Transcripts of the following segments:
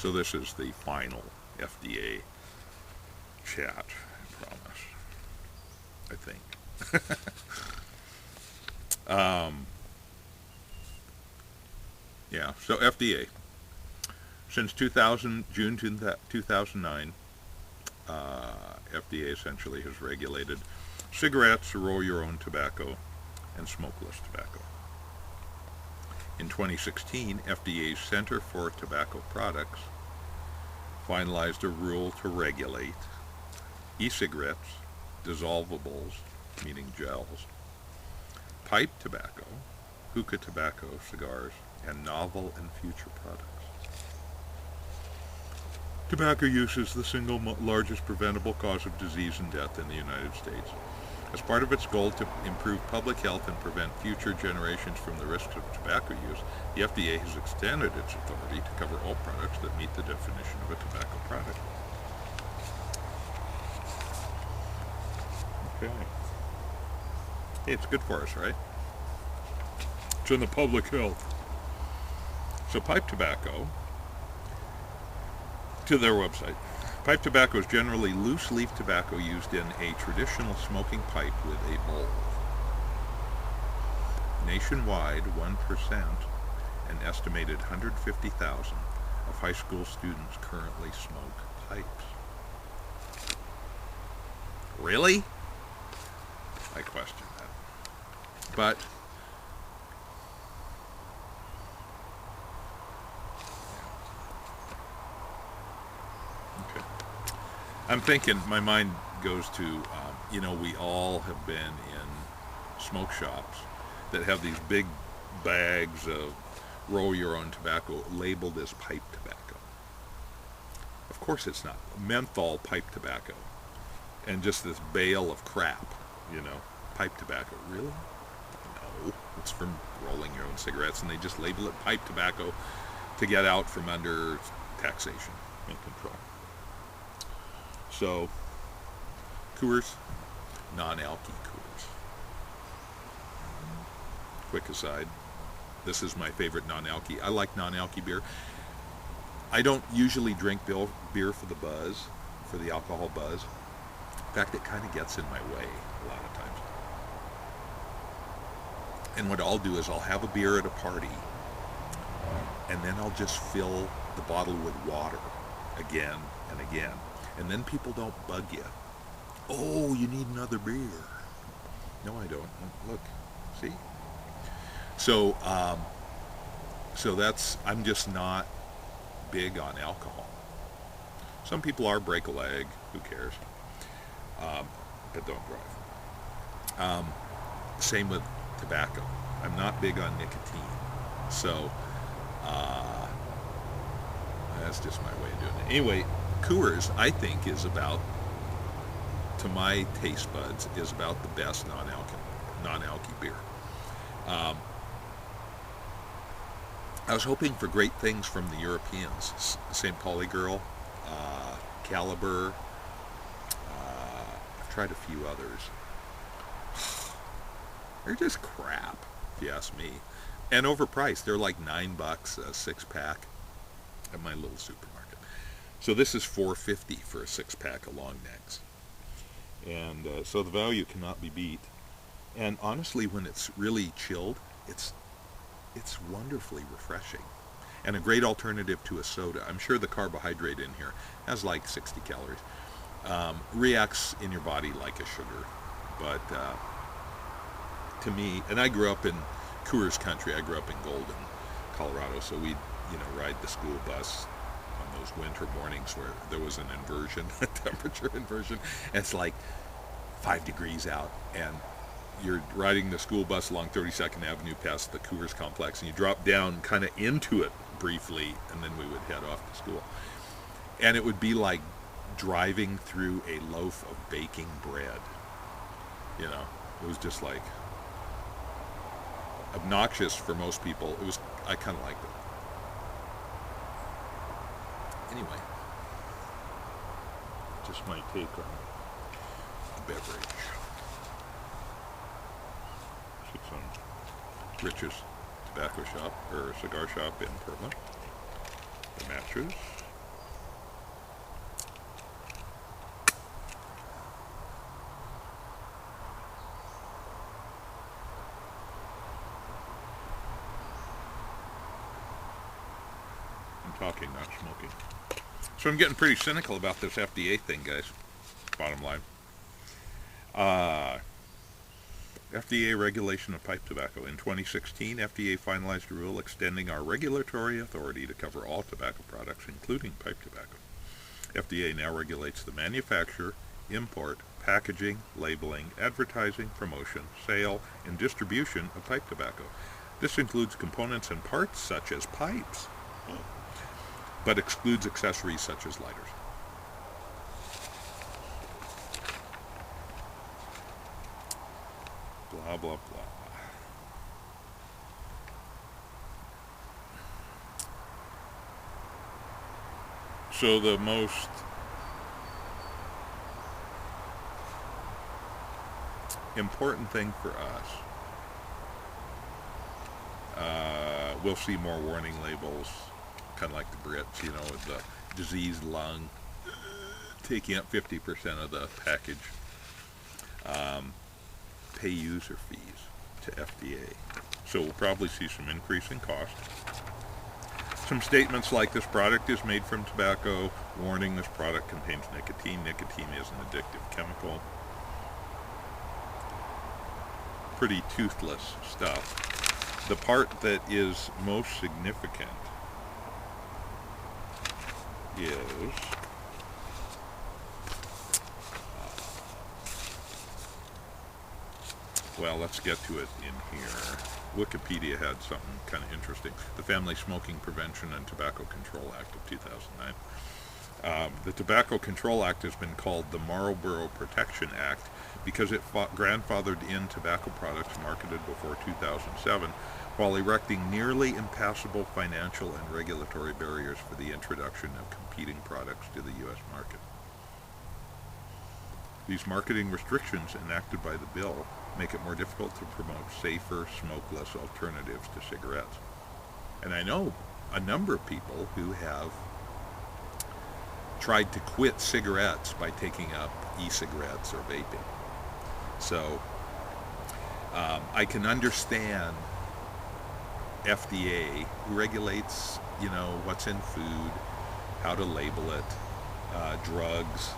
So this is the final FDA chat, I promise. I think. Yeah, so FDA. Since June 2009, FDA essentially has regulated cigarettes, roll your own tobacco, and smokeless tobacco. In 2016, FDA's Center for Tobacco Products finalized a rule to regulate e-cigarettes, dissolvables, meaning gels, pipe tobacco, hookah tobacco, cigars, and novel and future products. Tobacco use is the single largest preventable cause of disease and death in the United States. As part of its goal to improve public health and prevent future generations from the risks of tobacco use, the FDA has extended its authority to cover all products that meet the definition of a tobacco product. Okay. Hey, it's good for us, right? It's in the public health. So pipe tobacco, to their website. Pipe tobacco is generally loose leaf tobacco used in a traditional smoking pipe with a bowl. Nationwide, 1%, an estimated 150,000 of high school students currently smoke pipes. Really? I question that. But I'm thinking, my mind goes to, we all have been in smoke shops that have these big bags of roll your own tobacco labeled as pipe tobacco. Of course it's not. Menthol pipe tobacco. And just this bale of crap, pipe tobacco. Really? No. It's from rolling your own cigarettes, and they just label it pipe tobacco to get out from under taxation and control. So, Coors, non-alky Coors. Quick aside, this is my favorite non-alky. I like non-alky beer. I don't usually drink beer for the buzz, for the alcohol buzz. In fact, it kind of gets in my way a lot of times. And what I'll do is I'll have a beer at a party, and then I'll just fill the bottle with water again and again. And then people don't bug you. Oh, you need another beer. No, I don't. Look, see? So that's, I'm just not big on alcohol. Some people are, break a leg, who cares? But don't drive. Same with tobacco. I'm not big on nicotine. So, that's just my way of doing it. Anyway, Coors, I think, is about, to my taste buds, is about the best non-alky beer. I was hoping for great things from the Europeans. St. Pauli Girl, Caliber, I've tried a few others. They're just crap, if you ask me. And overpriced. They're like $9 a 6-pack at my little supermarket. So this is $4.50 for a 6-pack of long necks. And so the value cannot be beat. And honestly, when it's really chilled, it's wonderfully refreshing. And a great alternative to a soda. I'm sure the carbohydrate in here has like 60 calories. Reacts in your body like a sugar. But to me, and I grew up in Coors country. I grew up in Golden, Colorado. So we'd, ride the school bus on those winter mornings where there was an inversion, a temperature inversion. And it's like 5 degrees out, and you're riding the school bus along 32nd Avenue past the Coors complex, and you drop down kind of into it briefly, and then we would head off to school. And it would be like driving through a loaf of baking bread. It was just like obnoxious for most people. I kind of liked it. Anyway, just my take on the beverage. It's on Rich's tobacco shop, or cigar shop in Portland. The matches, talking, not smoking. So I'm getting pretty cynical about this FDA thing, guys. Bottom line. FDA regulation of pipe tobacco. In 2016, FDA finalized a rule extending our regulatory authority to cover all tobacco products, including pipe tobacco. FDA now regulates the manufacture, import, packaging, labeling, advertising, promotion, sale, and distribution of pipe tobacco. This includes components and parts such as pipes, but excludes accessories such as lighters. Blah, blah, blah. So the most important thing for us, we'll see more warning labels, kind of like the Brits, you know, with the diseased lung taking up 50% of the package. Pay user fees to FDA. So we'll probably see some increase in cost. Some statements like this product is made from tobacco, warning this product contains nicotine. Nicotine is an addictive chemical. Pretty toothless stuff. The part that is most significant is well, let's get to it in here. Wikipedia had something kind of interesting. The Family Smoking Prevention and Tobacco Control Act of 2009. The Tobacco Control Act has been called the Marlboro Protection Act because it grandfathered in tobacco products marketed before 2007 while erecting nearly impassable financial and regulatory barriers for the introduction of competing products to the U.S. market. These marketing restrictions enacted by the bill make it more difficult to promote safer, smokeless alternatives to cigarettes. And I know a number of people who have tried to quit cigarettes by taking up e-cigarettes or vaping. So I can understand FDA, who regulates, you know, what's in food, how to label it, drugs,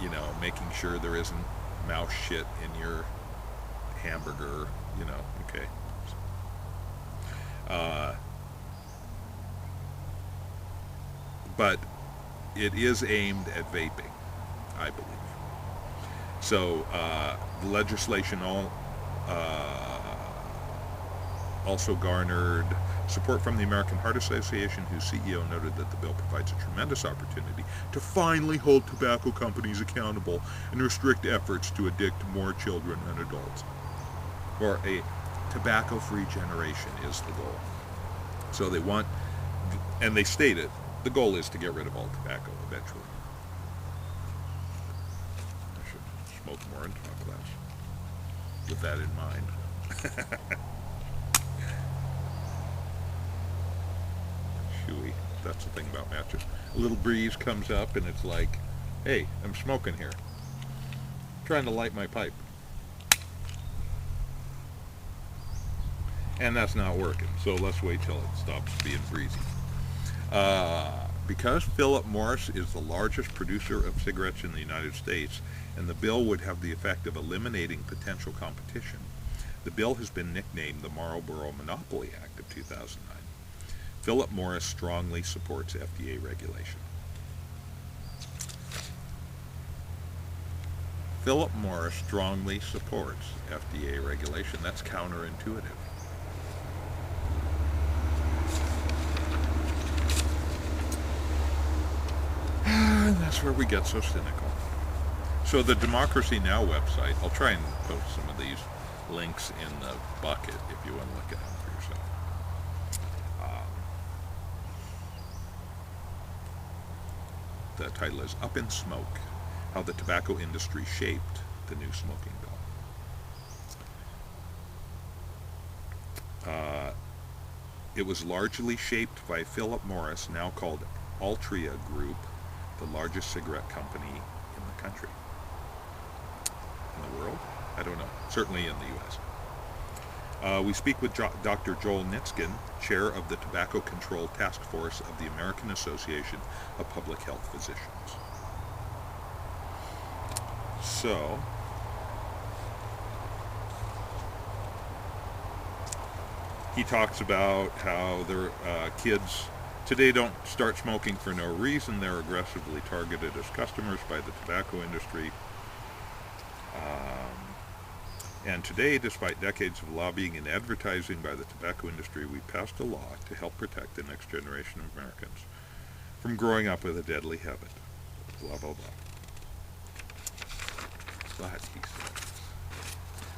you know, making sure there isn't mouse shit in your hamburger, you know, okay. But it is aimed at vaping, I believe. So the legislation also garnered support from the American Heart Association, whose CEO noted that the bill provides a tremendous opportunity to finally hold tobacco companies accountable and restrict efforts to addict more children and adults. Or a tobacco-free generation is the goal. So they want, and they stated, the goal is to get rid of all tobacco eventually. I should smoke more and talk less with that in mind. Chewy. That's the thing about matches. A little breeze comes up and it's like, hey, I'm smoking here. I'm trying to light my pipe. And that's not working, so let's wait till it stops being breezy. Because Philip Morris is the largest producer of cigarettes in the United States, and the bill would have the effect of eliminating potential competition, the bill has been nicknamed the Marlboro Monopoly Act of 2009. Philip Morris strongly supports FDA regulation. Philip Morris strongly supports FDA regulation. That's counterintuitive. And that's where we get so cynical. So the Democracy Now! Website, I'll try and post some of these links in the bucket if you want to look at them for yourself. The title is Up in Smoke, How the Tobacco Industry Shaped the New Smoking Bill. It was largely shaped by Philip Morris, now called Altria Group, the largest cigarette company in the country. In the world? I don't know. Certainly in the U.S. We speak with Dr. Joel Nitzkin, chair of the Tobacco Control Task Force of the American Association of Public Health Physicians. So, he talks about how their kids today don't start smoking for no reason. They're aggressively targeted as customers by the tobacco industry. And today, despite decades of lobbying and advertising by the tobacco industry, we passed a law to help protect the next generation of Americans from growing up with a deadly habit. Blah, blah, blah. But, he said,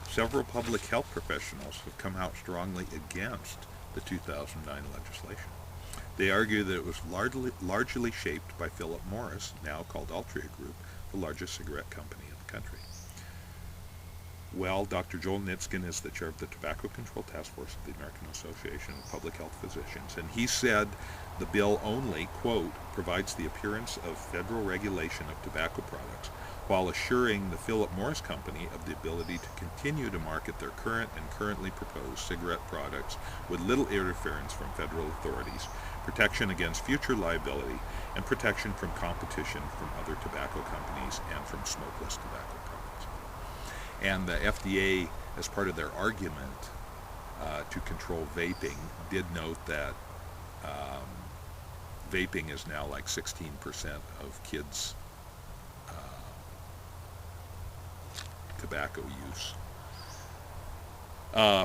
several public health professionals have come out strongly against the 2009 legislation. They argue that it was largely shaped by Philip Morris, now called Altria Group, the largest cigarette company in the country. Well, Dr. Joel Nitzkin is the chair of the Tobacco Control Task Force of the American Association of Public Health Physicians, and he said the bill only, quote, provides the appearance of federal regulation of tobacco products while assuring the Philip Morris Company of the ability to continue to market their current and currently proposed cigarette products with little interference from federal authorities, protection against future liability, and protection from competition from other tobacco companies and from smokeless tobacco products. And the FDA, as part of their argument to control vaping, did note that vaping is now like 16% of kids' tobacco use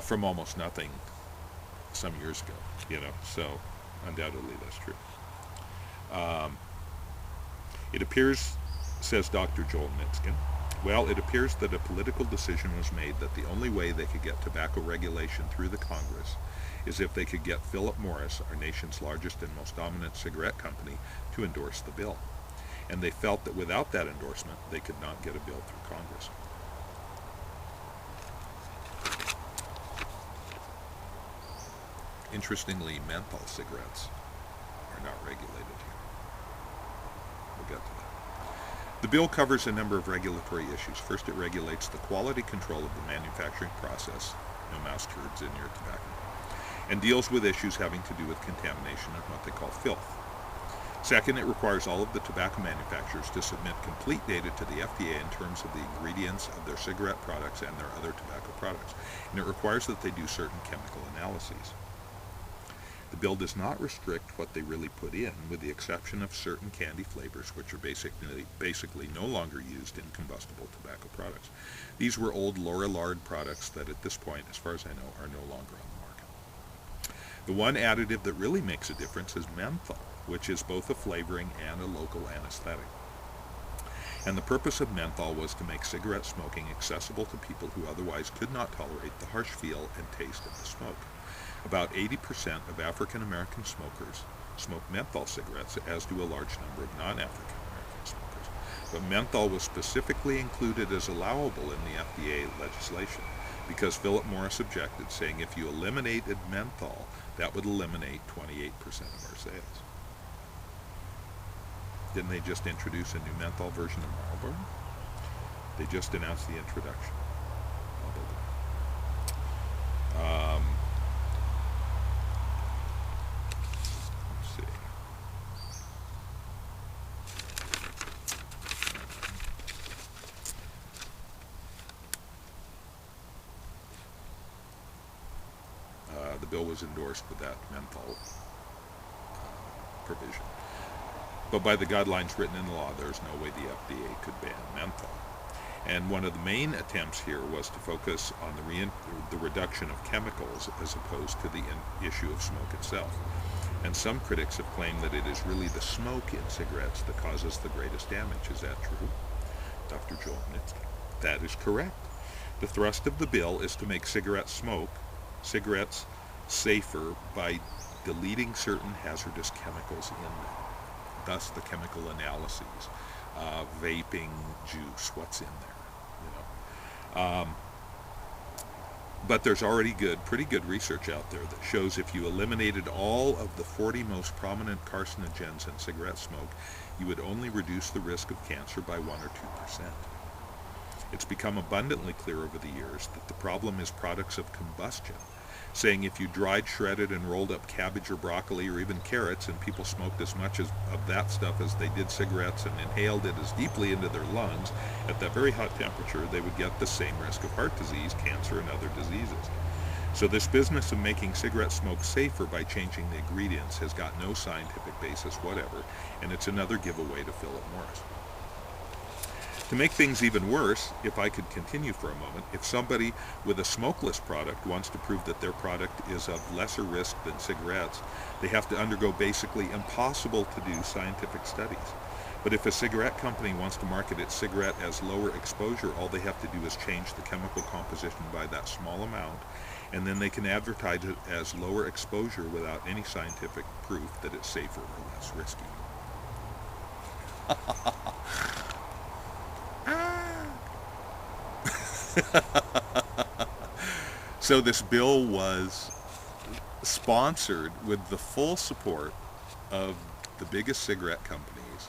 from almost nothing some years ago, so undoubtedly that's true. It appears, says Dr. Joel Nitzkin, well, it appears that a political decision was made that the only way they could get tobacco regulation through the Congress is if they could get Philip Morris, our nation's largest and most dominant cigarette company, to endorse the bill. And they felt that without that endorsement, they could not get a bill through Congress. Interestingly, menthol cigarettes are not regulated here. We'll get to that. The bill covers a number of regulatory issues. First, it regulates the quality control of the manufacturing process, no mouse turds in your tobacco, and deals with issues having to do with contamination and what they call filth. Second, it requires all of the tobacco manufacturers to submit complete data to the FDA in terms of the ingredients of their cigarette products and their other tobacco products, and it requires that they do certain chemical analyses. The bill does not restrict what they really put in, with the exception of certain candy flavors, which are basically no longer used in combustible tobacco products. These were old Lorillard products that at this point, as far as I know, are no longer on the market. The one additive that really makes a difference is menthol, which is both a flavoring and a local anesthetic. And the purpose of menthol was to make cigarette smoking accessible to people who otherwise could not tolerate the harsh feel and taste of the smoke. About 80% of African American smokers smoke menthol cigarettes, as do a large number of non-African American smokers. But menthol was specifically included as allowable in the FDA legislation because Philip Morris objected, saying if you eliminated menthol, that would eliminate 28% of our sales. Didn't they just introduce a new menthol version of Marlboro? They just announced the introduction. Let's see. The bill was endorsed with that menthol provision. But by the guidelines written in the law, there's no way the FDA could ban menthol. And one of the main attempts here was to focus on the reduction of chemicals as opposed to the issue of smoke itself. And some critics have claimed that it is really the smoke in cigarettes that causes the greatest damage. Is that true? Dr. Joel Nitzkin. That is correct. The thrust of the bill is to make cigarettes safer by deleting certain hazardous chemicals in them. Thus the chemical analyses, vaping, juice, what's in there, But there's already pretty good research out there that shows if you eliminated all of the 40 most prominent carcinogens in cigarette smoke, you would only reduce the risk of cancer by 1 or 2%. It's become abundantly clear over the years that the problem is products of combustion, saying if you dried, shredded, and rolled up cabbage or broccoli or even carrots and people smoked as much of that stuff as they did cigarettes and inhaled it as deeply into their lungs at that very hot temperature, they would get the same risk of heart disease, cancer, and other diseases. So this business of making cigarette smoke safer by changing the ingredients has got no scientific basis whatever, and it's another giveaway to Philip Morris. To make things even worse, if I could continue for a moment, if somebody with a smokeless product wants to prove that their product is of lesser risk than cigarettes, they have to undergo basically impossible to do scientific studies. But if a cigarette company wants to market its cigarette as lower exposure, all they have to do is change the chemical composition by that small amount, and then they can advertise it as lower exposure without any scientific proof that it's safer or less risky. So this bill was sponsored with the full support of the biggest cigarette companies,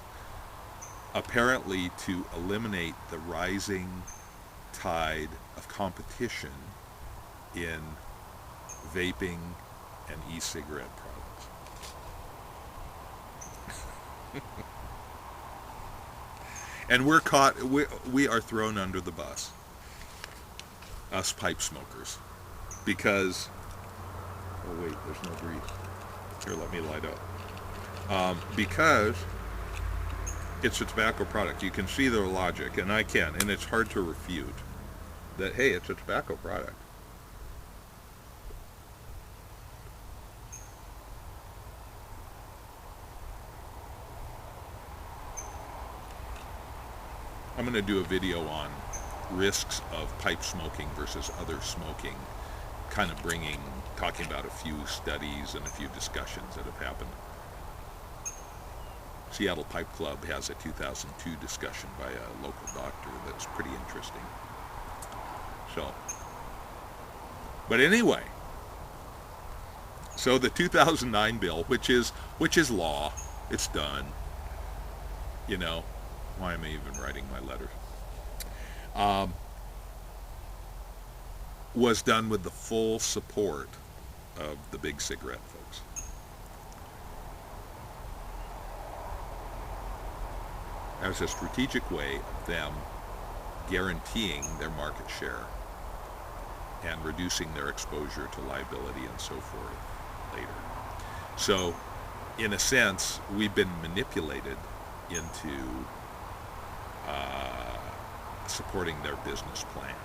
apparently to eliminate the rising tide of competition in vaping and e-cigarette products. And we're caught, we are thrown under the bus, us pipe smokers, because, oh wait, there's no breeze. Here, let me light up. Because it's a tobacco product. You can see their logic, and I can, and it's hard to refute that, hey, it's a tobacco product. I'm going to do a video on risks of pipe smoking versus other smoking, kind of talking about a few studies and a few discussions that have happened. Seattle Pipe Club has a 2002 discussion by a local doctor that's pretty interesting. So, but anyway, so the 2009 bill, which is law, it's done. You know, why am I even writing my letters? Was done with the full support of the big cigarette folks. As a strategic way of them guaranteeing their market share and reducing their exposure to liability and so forth later. So, in a sense, we've been manipulated into supporting their business plan.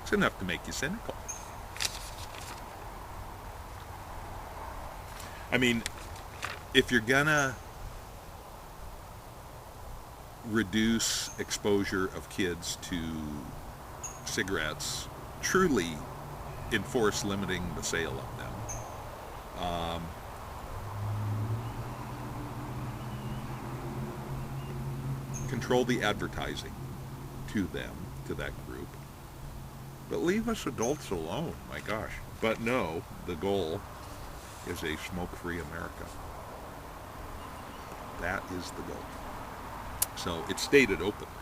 It's enough to make you cynical. I mean, if you're gonna reduce exposure of kids to cigarettes, truly enforce limiting the sale of them, control the advertising to them, to that group, but leave us adults alone, my gosh. But no, the goal is a smoke-free America. That is the goal. So it's stated openly.